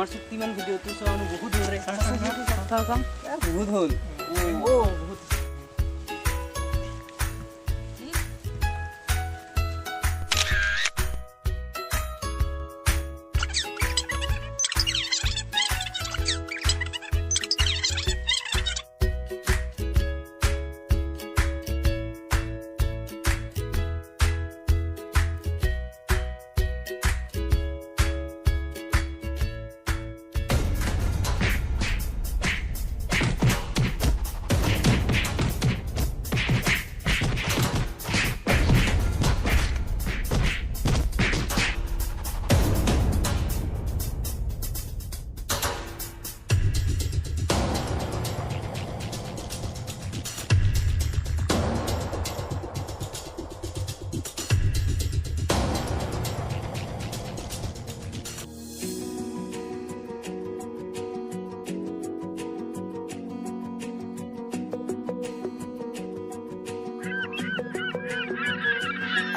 আমাৰ শক্তিমান ভিডিঅ'টো চাওনো বহুত হৰে বহুত হল ও বহুত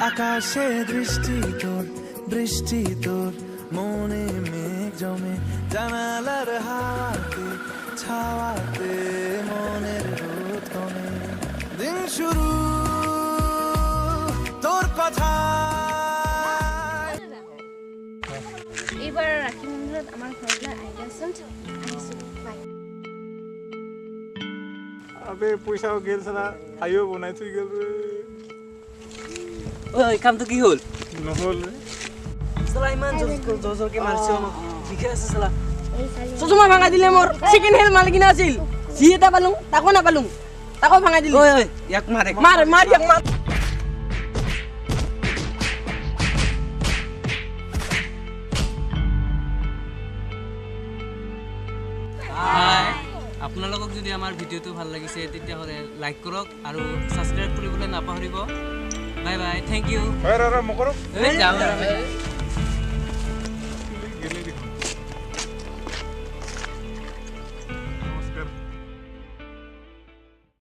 আকাশে দৃষ্টি তোর বৃষ্টি তোর মনে মেঘ জমে জানালার হাওয়াতে ছাওয়াতে মনের রোদ কমে দিন শুরু তোর কথা এবার রাখি বন্ধনত আমার ঘরলৈ আইডিয়াচোন আহিছো বাই আবে পয়সাও গেল সালা আইও বনাই থই গেল রে ঐ কামটো কি হল নহল সালা ইমান জোৰকে মাৰছে আমাক ঠিকে আছে সালা এই চালি চুচুমা ভাঙা দিলে মোৰ সেকেন্ড হেল মালিকিনা আছিল যি এটা পালুং তাকো নাপালুং তাকো ভাঙা দিলে ঐ ইয়াক মাৰে মাৰ ইয়াক মাৰ হাই আপোনালোকক যদি আমাৰ ভিডিঅ'টো ভাল লাগিছে তেতিয়াহ'লে লাইক কৰক আৰু ছাবস্ক্ৰাইব কৰিবলৈ নাপাহৰিব বাই বাই থেংক ইউ ৰ মকৰো যাওঁ